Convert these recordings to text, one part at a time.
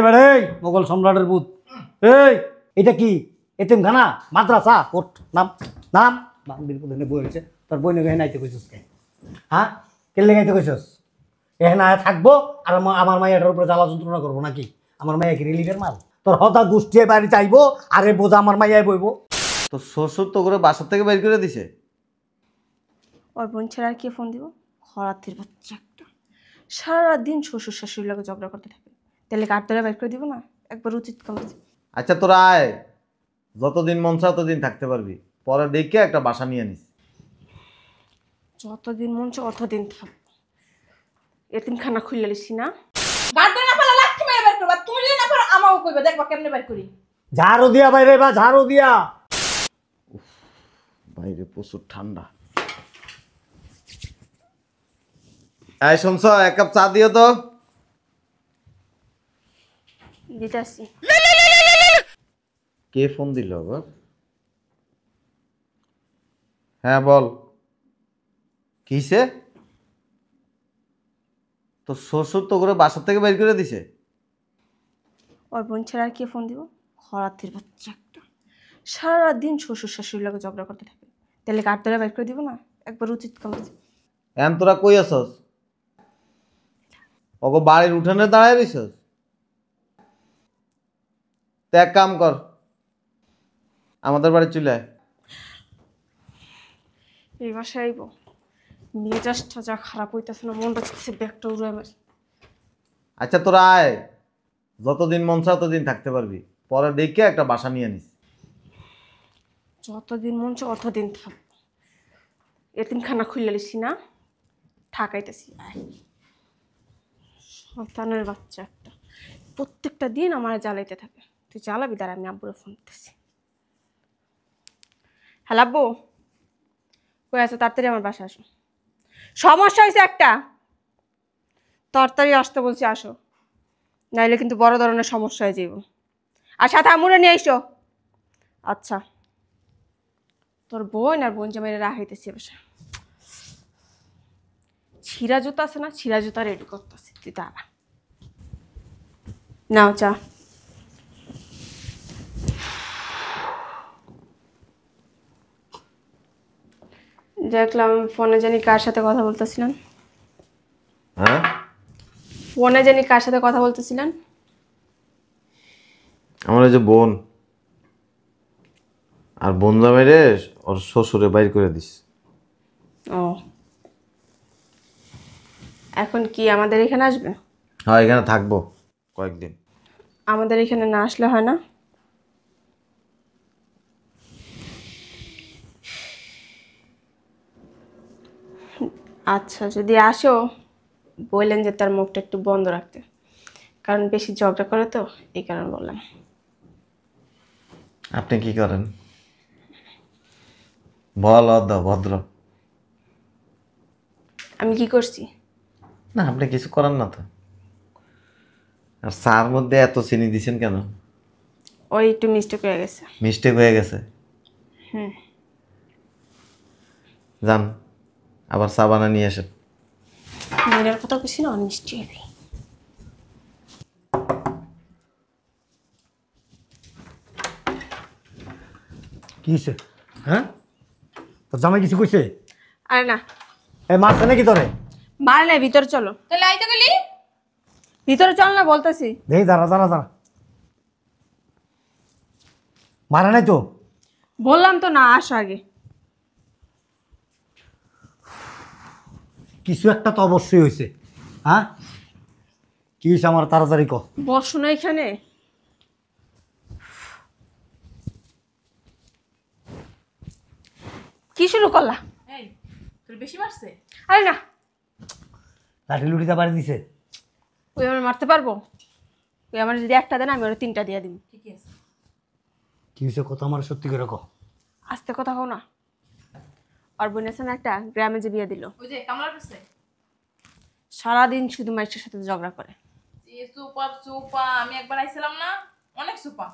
বেড়ে মোগল সম্রাটের ভূত। এটা কি এতিমখানা মাদ্রাসা? ওঠ নাম নাম বান্দির প্রধানে বই হয়েছে তোর বই নাকি নাইতে কইছিস কে? হ্যাঁ কেলে গাইতে কইছিস? এখানে আয় থাকবো আর আমার মাইয়াটার উপরে জ্বালা যন্ত্রণা করবো নাকি? আমার মাইয়া কি রিলিফের মাল? তোর হতা গোষ্ঠী বাড়ি চাইবো আরে বোঝা আমার মাইয়ায় বইবো। তো শ্বশুর তো করে বাসা থেকে বের করে দিছে। ওর বোন ছাড়া আর কে ফোন দিব? খরাতির বাচ্চা একটা, সারাদিন শ্বশুর শাশুড়ির লোকে ঝগড়া করতে থাকে। তাহলে কার ধরে বের করে দিব না? একবার উচিত কমেছে। আচ্ছা তোরা আয়, যতদিন মন চায় ততদিন থাকতে পারবি, পরে দেখে একটা বাসা নিয়ে নিস। যতদিন মন চায় অতদিন থাক। এতিমখানা খুললে লিসি না? গার্ডে না পালা লাঠি মেরে বের করবা, তুমি যদি না পারো আমাও কইবা, দেখবা কেমনে বের করি। ঝাড়ু দিয়া বাইরে বা ঝাড়ু দিয়া। বাইরে প্রচুর ঠান্ডা। এই শুনছ, এক কাপ চা দিও তো। দিতাছি। কে ফোন দিল আবার? হ্যাঁ বল, কিসে? তো শ্বশুর তো করে বাসা থেকে বের করে দিছে। ওর বোন ছাড়া আর কে ফোন দিব? খরাতির বাচ্চা একটা, সারাদিন শ্বশুর শাশুড়ির লোকে ঝগড়া করতে থাকে। তাহলে কার ধরে বের করে দিব না? একবার উচিত কমেছে। এখন তোরা কই আছস? ওগো বাড়ির উঠানে দাঁড়ায় রইছস? তো এক কাম কর, আমাদের বাড়ি চলে আয়। এই বাসায় আইব, মেজাজটা যা খারাপ হইতেছে না, মনটা চাচ্ছে ব্যাগটা উড়ে মারি। আচ্ছা তোরা আয়, যতদিন মন চায় ততদিন থাকতে পারবি, পরে দেখে একটা বাসা নিয়ে নিস। যতদিন মন চায় অতদিন থাক। এতিমখানা খুললে লিসি না? ঠাকাইতেছি। সন্তানের বাচ্চা একটা, প্রত্যেকটা দিন আমার জ্বালাইতে থাকে। তুই জ্বালাবি, দ্বারা আমি আব্বুরে ফোন দিতেছি। হ্যালো আব্বু, কই আছো? তাড়াতাড়ি আমার বাসায় আসো, সমস্যা হয়েছে একটা। তাড়াতাড়ি আসতে বলছি, আসো, নাইলে কিন্তু বড় ধরনের সমস্যা হয়ে যাইব। আর সাথে আমুরে নিয়ে এসো। আচ্ছা, তোর বোন আর বোন জামাইরে রাখাইতেছি বাসা। ছিঁড়া জুতা আছে না, ছিঁড়া জুতা রেডি করতেছি, তুই দাঁড়া। নাও চা। দেখলাম ফোনে জানি কার সাথে কথা বলতেছিলেন। হ্যাঁ, ফোনে জানি কার সাথে কথা বলতেছিলেন। আমার ওই যে বোন আর বোন জামাইরে ওর শ্বশুরে বাইর করে দিস। ও, এখন কি আমাদের এখানে আসবে? হ্যাঁ, এখানে থাকবো কয়েকদিন। আমাদের এখানে না আসলে হয় না? আচ্ছা, যদি আসো বললেন যে তার মুখটা একটু বন্ধ রাখতে, কারণ বেশি ঝগড়া করে তো, এই কারণে বললাম। আপনি কি করেন? বল ভদ্র। আমি কি করছি? না, আপনি কিছু করেন না তো। আর চার মধ্যে এত চিনি দিছেন কেন? ওই একটু মিস্টেক হয়ে গেছে। মিস্টেক হয়ে গেছে? হুম। যান, আবার চা বানা নিয়ে আসেন। মেয়ের কথা বেশি না, মিষ্টি হবে। কি হয়েছে? হ্যাঁ তোর জামাই কিছু কইছে? আরে না, এই মারছে নাকি তোরে? মারে নাই, ভিতরে চলো। তাহলে আইতে গেলি ভিতরে চল না বলতেছি। দেখি দাঁড়া দাঁড়া দাঁড়া, মারা নাই তো? বললাম তো না, আসো আগে। কিছু একটা তো অবশ্যই হয়েছে। হ্যাঁ কি হয়েছে আমার তাড়াতাড়ি ক। বসো না এখানে। কি শুরু করলা? এই তোর বেশি মারছে? আরে না, লাঠি লুটিটা বাড়ি দিছে। ওই আমার মারতে পারবো? ওই আমার যদি একটা দেন আমি ওরা তিনটা দিয়ে দিব। ঠিকই আছে। কি হয়েছে কত আমার সত্যি করে ক। আস্তে কথা কও না। আর বোন আছে না একটা, গ্রামে যে বিয়ে দিল, ওই যে কামলার কাছে সারাদিন শুধু মাইশের সাথে ঝগড়া করে। এই সুপার সুপা, আমি একবার আইছিলাম না, অনেক সুপা।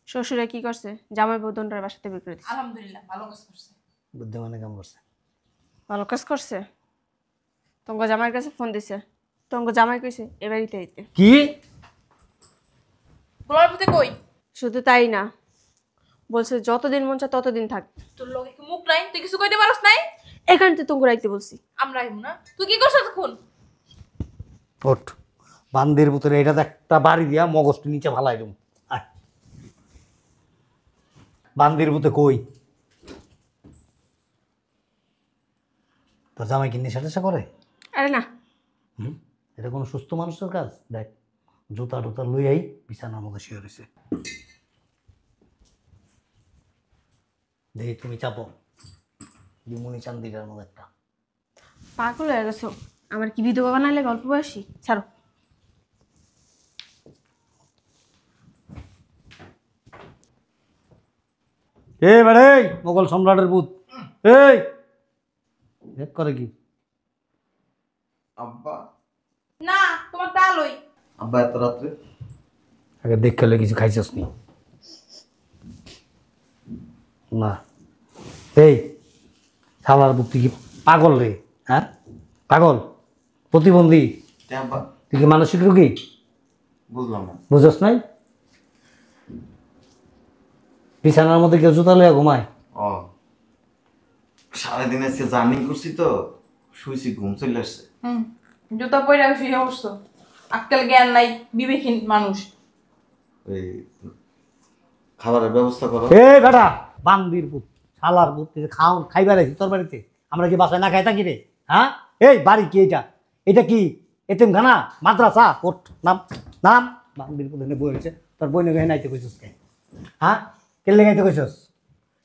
শ্বশুরে কি করছে? জামাই বউ দোনটার বাসাতে বিয়ে করে দিচ্ছে। আলহামদুলিল্লাহ ভালো কাজ করছে। বুদ্ধিমানে কাম করছে। ভালো কাজ করছে। তোমার জামাইয়ের কাছে ফোন দিছে, তোমাকে জামাই কইছে এ বাড়িতে আইতে। কি? গোলার পুতে কই? শুধু তাই না, বলছে যতদিন মন চায় ততদিন থাক। তোর লগে কি মুখ নাই? তুই কিছু কইতে পারস নাই? এখানে তো তোমাকে রাখতে বলছি। আমরা আইব না। তুই কি করছ তখন? ওঠ, বান্দির ভিতরে এটা একটা বাড়ি দিয়া মগজটি নিচে ফালাই দেব। বান্দির ভিতরে কই তোর জামাই কি নেশা টেশা করে? আরে না, এটা কোনো সুস্থ মানুষের কাজ? দেখ, জুতা টুতা লইয়াই বিছানার মধ্যে শুয়ে রয়েছে। দেখি তুমি চাপো লিমুনি চান্দিটার মধ্যে একটা। পাগল হয়ে গেছো। আমার কি বিধবা বানাইলে গল্প বয়সী? ছাড়ো। এই বেড়ে মোগল সম্রাটের ভূত, এই দেখ করে কি? আব্বা, না, তোমার ডাল ওই। আব্বা এত রাত্রে? আগে দেখ খেলে কিছু খাইছিস নি? না। এই শালার ভূত, তুই কি পাগল রে? হ্যাঁ পাগল, প্রতিবন্ধী? কে আব্বা? তুই কি মানসিক রোগী? বুঝলাম না। বুঝছ নাই? বিছানার মধ্যে কেউ জুতা লইয়া ঘুমায়? ও, সারাদিন আজকে জার্নি করছি তো, শুয়েছি, ঘুম চলে আসছে। জুতা পরে আমি শুয়ে বসছো। আক্কেল জ্ঞান নাই, বিবেকহীন মানুষ। ওই খাবারের ব্যবস্থা করো। এই বেটা বান্দির ভূত, শালার ভূত, তুই খাও খাইবার আছি তোর বাড়িতে? আমরা কি বাসায় না খাই থাকি রে? হ্যাঁ, এই বাড়ি কি এটা? এটা কি এতিমখানা, মাদ্রাসা? ওঠ, নাম নাম। বান্দির ভূত এনে বই হয়েছে, তোর বই নাকি নাইতে কইছিস কে? হ্যাঁ, কেলে গাইতে কইছিস?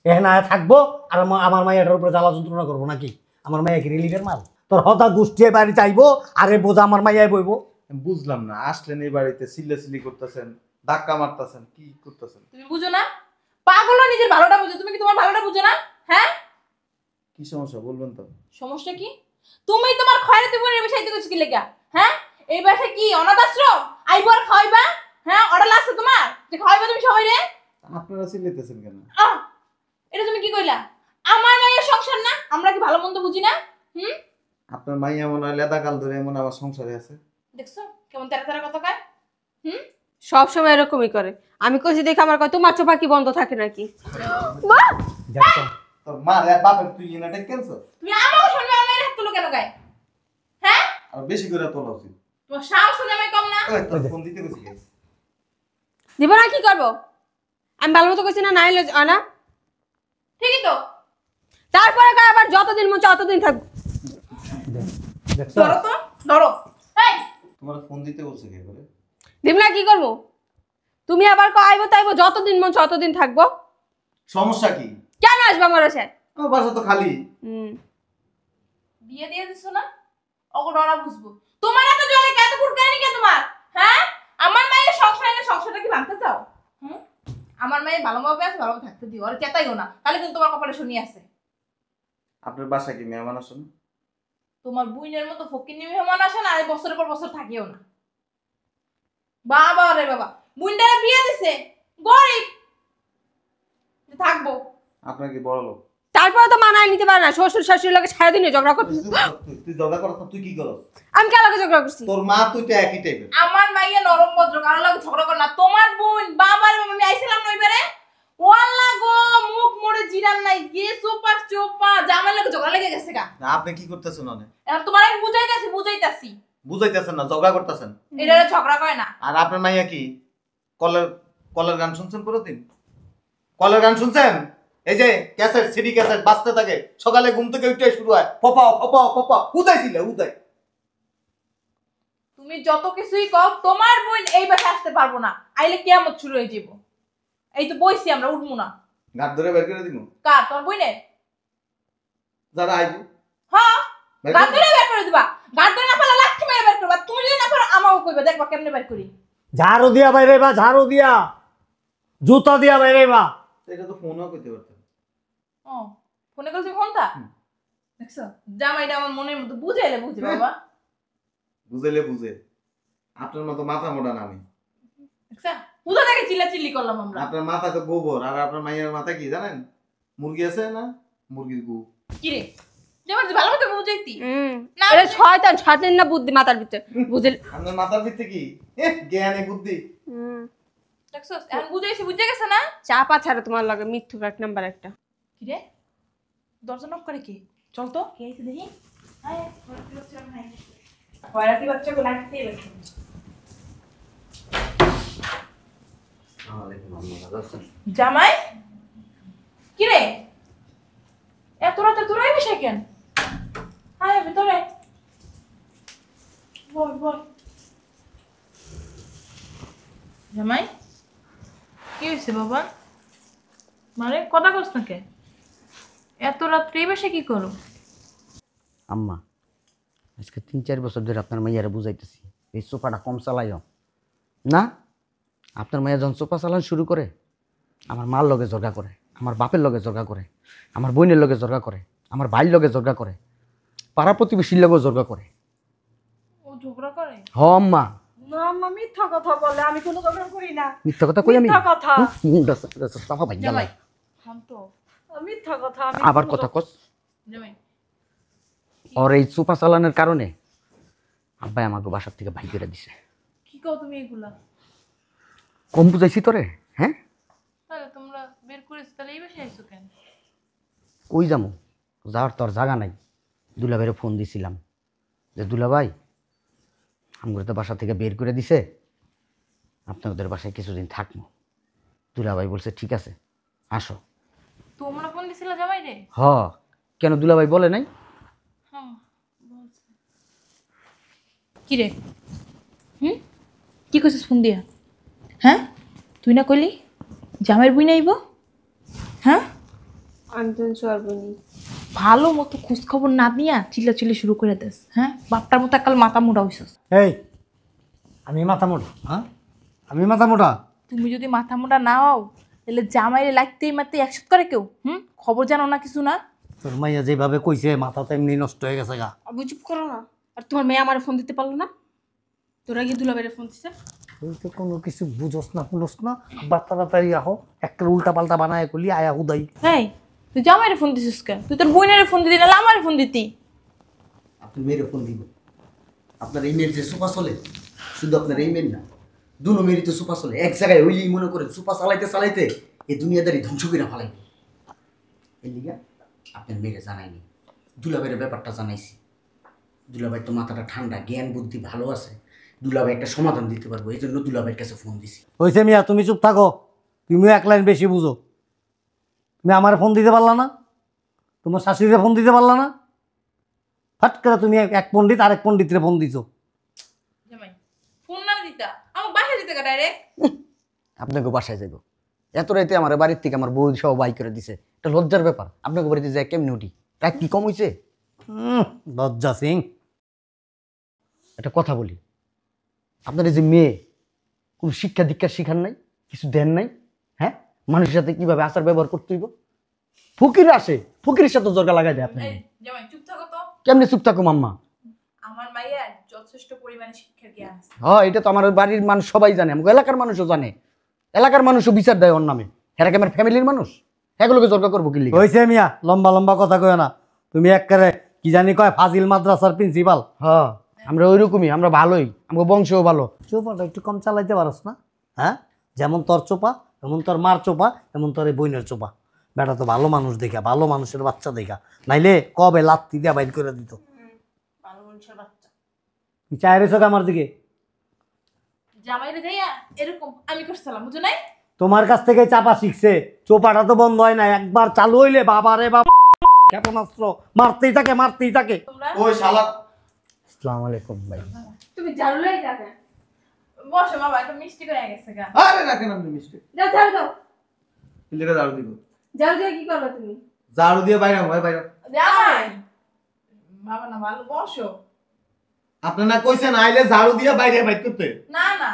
এখানে থাকবো আর আমার মাইয়াটার উপরে জ্বালা যন্ত্রণা করবো নাকি? আমার মাইয়া কি রিলিফের মাল? তোর হতা গোষ্ঠী বাড়ি চাইবো আর এ বোঝা আমার মাইয়ায় বইবো? আমি বুঝলাম না, আসলেন এই বাড়িতে চিল্লাচিল্লি করতেছেন, ধাক্কা মারতেছেন, কি করতেছেন? তুমি বুঝো না? পাগলও নিজের ভালোটা বুঝো, তুমি কি তোমার ভালোটা বুঝো না? হ্যাঁ, কি সমস্যা বলবেন তো? সমস্যা কি? তুমি তোমার খয়রাতি বোনের বিষয় থেকে কি লেখা? হ্যাঁ, এই বাসা কি অনাথ আশ্রম? আইবো আর খাওয়াইবা? হ্যাঁ, অর্ডার আছে তোমার যে খাওয়াইবা তুমি সবাই রে? আপনারা চিল্লাইতেছেন কেন? আহ, এটা তুমি কি কইলা? আমার মায়ের সংসার না? আমরা কি ভালো মন্দ বুঝি না? হুম, আপনার মাইয়া মনে হয় লেদা কাল ধরে এমন আমার সংসারে আছে। দেখছো কেমন তেরা তেরা কথা কয়? হুম, সব সময় এরকমই করে। আমি কইছি দেখে আমার কয় তোমার চোপা কি বন্ধ থাকে নাকি? দেখ তো, তোর মা আর বাপের তুই এনাটা কেনছো? তুমি আমাকে শুনবে আমার মেয়ের হাত তুলো কেন গায়? হ্যাঁ, আর বেশি করে তোলা উচিত। তোমার সাহস শুনে আমি কম না? ওই তোর ফোন দিতে গেছি। দিব না, কি করবো? আমি ভালো মতো কইছি না, না এলে না। ঠিকই তো। তারপরে কয় আবার যতদিন মন চায় ততদিন থাকবো। দেখছ? ধরো তো, ধরো। এই, তোমার ফোন দিতে বলছে কে করে? দিব না, কি করবো? তুমি আবার কয় আইবো তাইবো, যতদিন মন চায় ততদিন থাকবো। সমস্যা কি? কেন আসবো আমার বাসায়? আমার বাসা তো খালি। বিয়ে দিয়ে দিছো না? ওকে ডরা বুঝবো। তোমার এত জলে কে, এত কুরকানি কে তোমার? হ্যাঁ, আমার মায়ের সংসারটা কি ভাঙতে চাও? হুম, আমার মায়ের ভালোভাবে আছে, ভালোভাবে থাকতে দিও, আর চেতাইও না, তাহলে কিন্তু তোমার কপালে শনি আছে। আপনার বাসা কি মেহমান আসেন? তোমার বুইনের মতো ফকিন্নি মেহমান আসে না, আর এই বছরের পর বছর থাকিও না। বাবা রে বাবা, বুইনটারে বিয়ে দিছে, গরিব থাকবো। আপনার কি বড় লোক? তারপরে তো মানায় নিতে পারে না, শ্বশুর শাশুড়ির লোকে সারাদিনে ঝগড়া করতে। তুই ঝগড়া করছ না, তুই কি করছ? আমি কার লোকে ঝগড়া করছি? তোর মা তুই তো একই টাইপের। আমার মাইয়া নরম ভদ্র, কারো লাগে ঝগড়া করে না। তোমার বোন বাবার আমি আইছিলাম না ওইবারে, ওয়াল্লা গো মুখ মোড়ে জিরান নাই, গিয়ে চোপা জামাই লাগে ঝগড়া লেগে গেছে গা। না, আপনি কি করতেছেন অনেক? এখন তোমার আমি বুঝাইতাছি। বুঝাইতেছেন না, ঝগড়া করতেছেন। এটা ঝগড়া করে না। আর আপনার মাইয়া কি কলের কলের গান শুনছেন কোনদিন? কলের গান শুনছেন? এই যে ক্যাসেট, সিডি ক্যাসেট বাজতে থাকে, সকালে ঘুম থেকে উঠে শুরু হয় পপাও পপাও পপা। উদাইছিলে উদাই। তুমি যত কিছুই কও, তোমার বোন এই বাসায় আসতে পারবো না, আইলে কিয়ামত শুরু হয়ে যাবো। এই তো বইছি, আমরা উঠবো না। গাত ধরে বের করে দিব। কার? তোমার বইনের? যারা আইব হ্যাঁ, বের গাত করে ধরে বের করে দিবা। গাত ধরে না পারলে লাঠি মেরে বের করবা। তুমি যদি না পারো আমাকে কইবা, দেখবা কেমনে বের করি। ঝাড়ু দিয়া বাইরে বা, ঝাড়ু দিয়া, জুতা দিয়া বাইরে বা। এটা তো ফোনও করতে পারতেন। ও, ফোনে কল তুমি ফোনটা দেখছো? জামাইটা আমার মনের মতো বুঝাইলে বুঝে বাবা। বুঝাইলে বুঝে। আপনার মতো মাথা মোটা না আমি। দেখছা, কোথা থেকে চিল্লাচিল্লি করলাম আমরা। আপনার মাথা তো গোবর, আর আপনার মাইয়ের মাথা কি জানেন? মুরগি আছে না, মুরগির গু। কি রে, জামাই ভালো মতো বুঝাইতি না এটা শয়তান শয়তান না বুদ্ধি মাথার ভিতরে বুঝলি আপনার মাথার ভিতরে কি জ্ঞানে বুদ্ধি। দেখছস এখন বুঝাইছি বুঝে গেছে না চাপা ছাড়া তোমার লাগে মিথ্যুক এক নাম্বার একটা কি রে দরজা নক করে কি চল তো কে আইছে দেখি আয় ঘরে বাচ্চা নাই ঘরে বাচ্চাগুলো লাগতে বেশি জামাই কি রে এত রাতে তোরাই বসে কেন আয় ভিতরে বল বল জামাই কি হয়েছে বাবা মানে কথা কস না কে এত রাত্রে বসে কি করো আম্মা আজকে 3-4 বছর ধরে আপনার মাইয়ারে বুঝাইতেছি এই সোফাটা কম চালাইও না। আপনার মাইয়া যখন সোফা চালানো শুরু করে আমার মার লগে ঝগড়া করে, আমার বাপের লগে ঝগড়া করে, আমার বোনের লগে ঝগড়া করে, আমার ভাইয়ের লগে ঝগড়া করে, পাড়া প্রতিবেশীর লগেও ঝগড়া করে। ও ঝগড়া করে হ আম্মা না আম্মা মিথ্যা কথা বলে আমি কোনো ঝগড়া করি না মিথ্যা কথা কই আমি? মিথ্যা কথা। সাফা ভাই জামাই শান্ত মিথ্যা কথা আমি আবার কথা কস। জামাই আর এই সোফা চালানোর কারণে আব্বাই আমাকে বাসার থেকে ভাই করে দিছে। কি কও তুমি এগুলা কম বুঝাইছি তোরে? হ্যাঁ তাহলে তোমরা বের করেছো তাহলে এই বসে আইছো কেন কই যামু, যাওয়ার তোর জায়গা নাই। দুলাভাইরে ফোন দিছিলাম যে দুলাভাই আমগুলো তো বাসা থেকে বের করে দিছে, আপনাদের বাসায় কিছুদিন থাকবো। দুলাভাই বলছে ঠিক আছে আসো। তোমরা ফোন দিছিলা জামাই রে হ কেন দুলাভাই বলে নাই? হ্যাঁ বলছে কি রে কি কইছিস ফোন দিয়া হ্যাঁ তুই না কইলি জামাইয়ের বুই নাইব হ্যাঁ আমি তো চলবনি ভালো মতো খোঁজ খবর না দিয়া চিল্লাচিল্লি শুরু করে দেস হ্যাঁ বাপটার মতো কাল মাথা মোটা হইছস এই আমি মাথা মোটা? হ্যাঁ আমি মাথা মোটা? তুমি যদি মাথা মোটা না হও তাহলে জামাইরে লাগতেই মারতে একসাথ করে কেউ খবর জানো না কিছু না তোর মাইয়া যেভাবে কইছে মাথা তো এমনি নষ্ট হয়ে গেছে গা। আবু চুপ করো না। আর তোমার মেয়ে আমার ফোন দিতে পারলো না, তোরা গিয়ে দুলাভাইরে ফোন দিছে। তুই তো কোনো কিছু বুঝোস না শুনোস না, আবার তাড়াতাড়ি আহো একটা উল্টা পাল্টা বানায় করলি আয়া হুদাই। হ্যাঁ তুই জামাইরে ফোন দিছিস কেন তুই তোর বোনের ফোন দিতি না আমারে ফোন দিতি আপনি মেয়ের ফোন দিব। আপনার এই মেয়ের যে সুপা চলে, শুধু আপনার এই মেয়ের না, দুনো মেয়েরই তো সুপা চলে। এক জায়গায় হইলেই মনে করেন সুপা চালাইতে চালাইতে এই দুনিয়াদারি ধ্বংস করে ফেলাইবে। এর লিগা আপনার মেয়েরে জানাইনি, দুলাভাইয়ের ব্যাপারটা জানাইছি। দুলাভাই তো মাথাটা ঠান্ডা, জ্ঞান বুদ্ধি ভালো আছে, দুলাভাই একটা সমাধান দিতে পারবো, এই জন্য দুলাভাইয়ের কাছে ফোন দিছি। হয়েছে মিয়া তুমি চুপ থাকো, তুমিও এক লাইন বেশি বুঝো। তুমি আমার ফোন দিতে পারলা না, তোমার শাশুড়িরে ফোন দিতে পারলা না, ফাট করে তুমি এক পণ্ডিত আরেক পণ্ডিতরে ফোন দিছো। জামাই ফোন না দিতা আমার বাসায় দিতে ডাইরেক্ট আপনাকে বাসায় যাইব এত রাইতে আমার বাড়ির থেকে আমার বউ সব বাই করে দিছে, এটা লজ্জার ব্যাপার। আপনাকে বাড়িতে যায় কেমনি উঠি, রাত কি কম হয়েছে? লজ্জা সিং। একটা কথা বলি, আপনার এই যে মেয়ে কোনো শিক্ষা দীক্ষা শিখান নাই, কিছু দেন নাই। হ্যাঁ মানুষের সাথে কিভাবে আচার ব্যবহার করতে হইব? ফকির আসে, ফকিরের সাথে জর্গা লাগাই দেয় আপনি। জামাই চুপ থাকো তো কেমনি চুপ থাকো মাম্মা? আমার মাইয়া যথেষ্ট পরিমাণে শিক্ষার জ্ঞান আছে হ্যাঁ এটা তো আমার বাড়ির মানুষ সবাই জানে, আমাকে এলাকার মানুষও জানে, এলাকার মানুষও বিচার দেয় ওর নামে। হ্যাঁ আমার ফ্যামিলির মানুষ, এগুলোকে জর্গা করবো কি লিখে? হয়েছে মিয়া লম্বা লম্বা কথা কয় না, তুমি একবারে কি জানি কয় ফাজিল মাদ্রাসার প্রিন্সিপাল। হ্যাঁ আমরা ওইরকমই, আমরা ভালোই, আমাকে বংশও ভালো। চোপাটা একটু কম চালাইতে পারস না? হ্যাঁ যেমন তোর চোপা এমন তোর মার চোপা, এমন তোর এই বইনের চোপা। বেটা তো ভালো মানুষ দেখা, ভালো মানুষের বাচ্চা দেখা, নাইলে কবে লাত্তি দিয়া বাইর করে দিত। ভালো মানুষের বাচ্চা তুই চায় রেছো আমার দিকে? জামাইরে যাইয়া এরকম আমি করছিলাম বুঝো নাই তোমার কাছ থেকে চাপা শিখছে, চোপাটা তো বন্ধ হয় না, একবার চালু হইলে বাবা রে বাবা ক্ষেপণাস্ত্র মারতেই থাকে মারতেই থাকে। তোমরা ওই শালা আসসালামু আলাইকুম ভাই। তুমি ঝাড়ু লাই যাবে, বসো বাবা একটা মিষ্টি করে গেছে গা আরে রাখেন আপনি মিষ্টি যাও ঝাড়ু দাও। পিলেটা ঝাড়ু দিব। ঝাড়ু দিয়ে কি করবে তুমি? ঝাড়ু দিয়ে বাইরে হয় বাইরে। জামাই বাবা না ভালো বসো আপনি না কইছেন আইলে ঝাড়ু দিয়ে বাইরে বাইর করতে? না না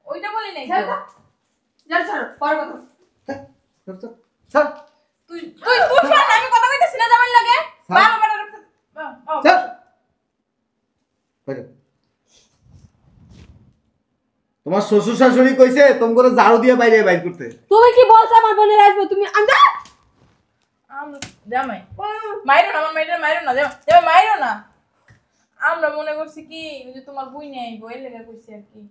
ওইটা বলি নাই ঝাড়ু দাও, ঝাড়ু ছাড়ো, পরে কথা। স্যার তুই তুই তুই শোন আমি কথা কইতেছি না জামাই লাগে স্যার। ভালো স্যার বাইরে। তোমার শ্বশুর শাশুড়ি কইছে তোম করে ঝাড়ু দিয়ে বাইরে বাইর করতে। তুমি কি বলছো আমার বোনের আসবো তুমি? জামাই মাইরো না, আমার মাইরে মাইরো না, জামাই মাইরো না। আমরা মনে করছি কি ওই যে তোমার বই নিয়ে আইবো এই লেগে কইছি আর কি।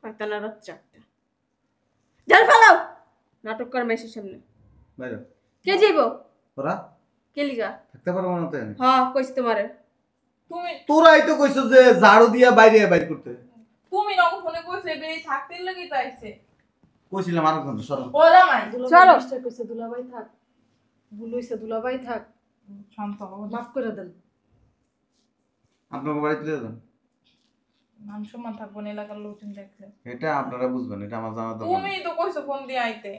পাতালার চারটা জাল ফালাও নাটক কর মেসের সামনে। বাইরে কে যাইব তোরা কে লিগা? থাকতে পারবো না তো আমি। হ্যাঁ কইছি তোমারে। তুমি তোরাই তো কইছো যে ঝাড়ু দিয়া বাইরে বাইর করতে। তুমি নক ফোনে কইছো বেরি থাকতে লাগি তো আইছে। কইছিলাম আরেকজন সরো। ও জামাই চলো। কইছে দুলাভাই থাক, ভুল হইছে দুলাভাই থাক, শান্ত হও, মাফ করে দেন। আপনাকে বাড়িতে নিয়ে যান। মান সম্মান থাকবো না এলাকার লোকজন দেখলে। এটা আপনারা বুঝবেন, এটা আমার জানা দরকার তুমি নেই। তো কইছো ফোন দিয়ে আইতে।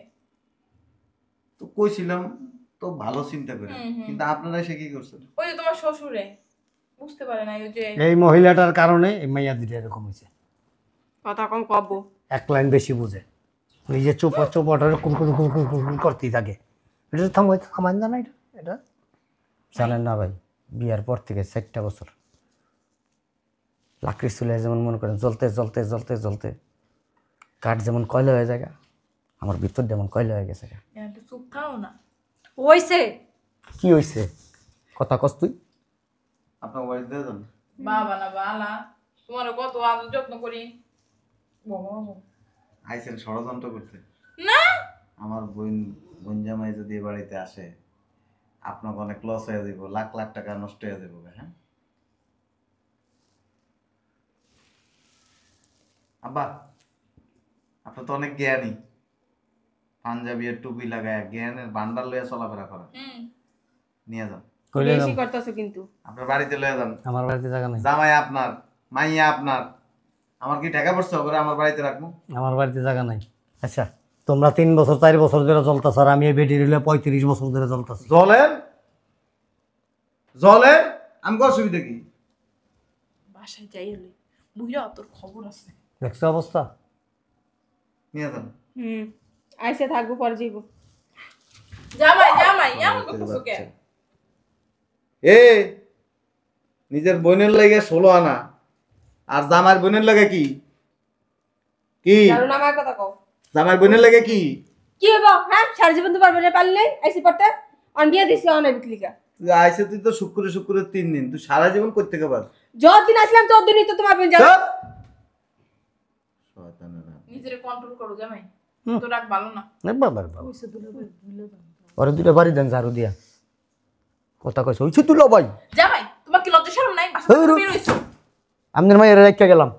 তো কইছিলাম তো ভালো চিন্তা করে, হুম। কিন্তু আপনারা এসে কি করছেন? ওই যে তোমার শ্বশুরে বুঝতে পারে না ওই যে এই মহিলাটার কারণে এই মাইয়া দুটো এরকম হয়েছে। কথা কম কব। এক লাইন বেশি বুঝে, ওই যে চোপাটারে কুরকুর করতেই থাকে। এটা থামাই না এটা এটা জানেন না ভাই, বিয়ার পর থেকে 4টা বছর লাকড়ি চুলে যেমন মনে করেন জ্বলতে জ্বলতে জ্বলতে জ্বলতে কাঠ যেমন কয়লা হয়ে যায়, আমার ভিতর যেমন কয়লা হয়ে গেছে। একটু চুপ থাও না। হইছে কি হয়েছে কথা কস তুই? আপনার বাড়িতে দিয়ে যান। বাবা না বালা তোমার কত আদর যত্ন করি। বাবা আইছেন ষড়যন্ত্র করতে। না আমার বোন জামাই যদি এ বাড়িতে আসে আপনাকে অনেক লস হয়ে যাব, লাখ লাখ টাকা নষ্ট হয়ে যাবে। হ্যাঁ আব্বা, আপনার তো অনেক জ্ঞানী, পাঞ্জাবি আর টুপি লাগায় জ্ঞানের ভান্ডার লইয়া চলাফেরা করেন। নিয়ে যান, বেশি করতেছো কিন্তু। আপনার বাড়িতে লইয়া যান। আমার বাড়িতে জায়গা নেই। জামাই আপনার, মাইয়া আপনার, আমার কি টাকা পড়ছে করে আমার বাড়িতে রাখবো? আমার বাড়িতে জায়গা নাই। আচ্ছা তোমরা 3 বছর 4 বছর ধরে চলতেছ, আর আমি এই বেটি রিলে 35 বছর ধরে চলতেছি। জলের জলে আমি অসুবিধা কি? বাসায় যাই হলে বুঝা তোর খবর আছে। দেখছো অবস্থা? নিয়ে যান। আইসে থাকবো পরে যাইব। জামাই জামাই এমন করতেছো কে? এ নিজের বোনের লাগে 16 আনা, আর জামার বোনের লাগে কি কি? কারণ আমার কথা কও। জামার বোনের লাগে কি? কি হইব? হ্যাঁ সারা জীবন তো পারবে না, পারলে আইসি পড়তে অন বিয়া দিছি অন বিকলিকা। তুই আইসে তুই তো শুক্রে 3 দিন, তুই সারা জীবন করতে থেকে পার। যতদিন আসলাম ততদিনই তো তোমার বোন যাবে। নিজেরে কন্ট্রোল করো জামাই, তো রাগ ভালো না। বাবার বাবা ওরে দুটো বাড়ি দেন ঝাড়ু দিয়া। কথা কইছ হইছে তুলো ভাই। জামাই তোমার কি লজ্জা শরম নাই? বাসা থেকে বের হইছো, আপনার মায়ের রেখে গেলাম,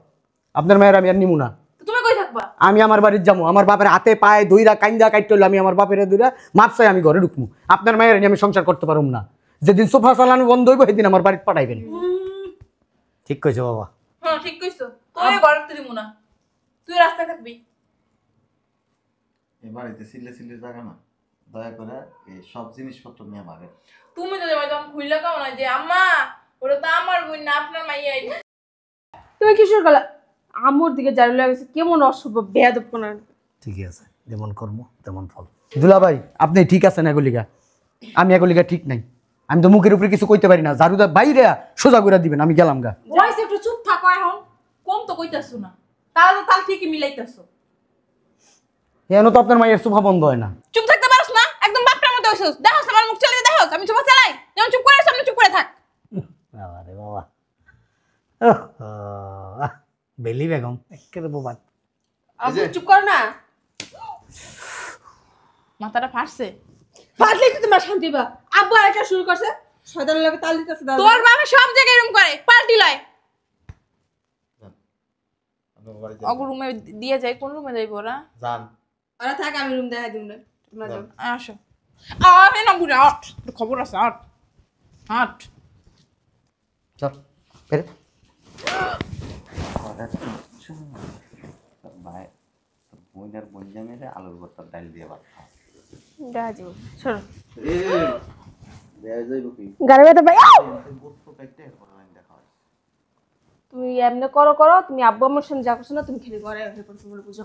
আপনার মায়ের আমি আর নিমু না। তো তুমি কই থাকবা? আমি আমার বাড়ির যাবো, আমার বাপের হাতে পায়ে দইরা কাইন্দা কাইটল, আমি আমার বাপের দইরা মাপ চাই আমি ঘরে ঢুকমু। আপনার মায়ের নিয়ে আমি সংসার করতে পারুম না। যেদিন সোফা চালানো বন্ধ হইব সেদিন আমার বাড়িতে পাঠাইবেন। ঠিক কইছো বাবা। হ্যাঁ ঠিক কইছো, তুই ঘরে দিমু না, তুই রাস্তায় থাকবি। এই বাড়িতে সিলে জায়গা না, দয়া করে এই সব জিনিসপত্র নিয়ে ভাগে। তুমি তো জামাই তখন খুইলা কাও না যে আম্মা ওটা তো আমার বোন না আপনার মাইয়াই। তুমি কিশোর গলা আমুর দিকে জারু লাগছে, কেমন অশুভ বেয়াদব কোন। ঠিকই আছে, যেমন কর্ম তেমন ফল। দুলা ভাই আপনি ঠিক আছেন এগুলিগা, আমি এগুলিগা ঠিক নাই। আমি তো মুখের উপরে কিছু কইতে পারি না, ঝাড়ুদা বাইরে সোজা করে দিবেন, আমি গেলাম গা। বয়স একটু চুপ থাকো এখন, কম তো কইতাছো না, তাল ঠিকই মিলাইতাছো। এখনো তো আপনার মায়ের সোফা বন্ধ হয় না। চুপ থাকতে পারছ না? একদম বাপটার মতো হইছস। দেখো আমার মুখ চালিয়ে দেখো, আমি চুপ চালাই। যেমন চুপ করে সামনে চুপ করে থাক। বাবা রে বাবা, বেলি বেগম একেবারে বোবাদ। আব্বু চুপ কর না। মাথাটা ফাটছে। ফাটলেই তো তোমার শান্তি বা। আব্বু আরেকটা শুরু করছে, শয়তানের লাগে তাল দিতেছে। তোর বাবা সব জায়গায় এরকম করে, পাল্টি লয়। আপনার বাড়িতে অগু রুমে দিয়ে যাই, কোন রুমে যাইবো ওরা? যান। ওরা থাক, আমি রুম দেখাই দিম না, তোমরা যাও। আসো। আরে না বুড়া, আট খবর আছে, আট আট। চল বেরে। ভাই বোনের বোন জামাইরে আলুর ভর্তার ডাল দিয়ে ভাত খাও। দেখা যাবো, সরো। এ দেয়া যাইব কি? গাড়ি ব্যথা পাই। বস্তু কাটতে এরপর লাইন দেখা হয়। তুমি এমনি করো, তুমি আব্বু আমার সামনে যা করছো না, তুমি খেলে ঘরে হয়ে পড়ছো বলে বুঝো।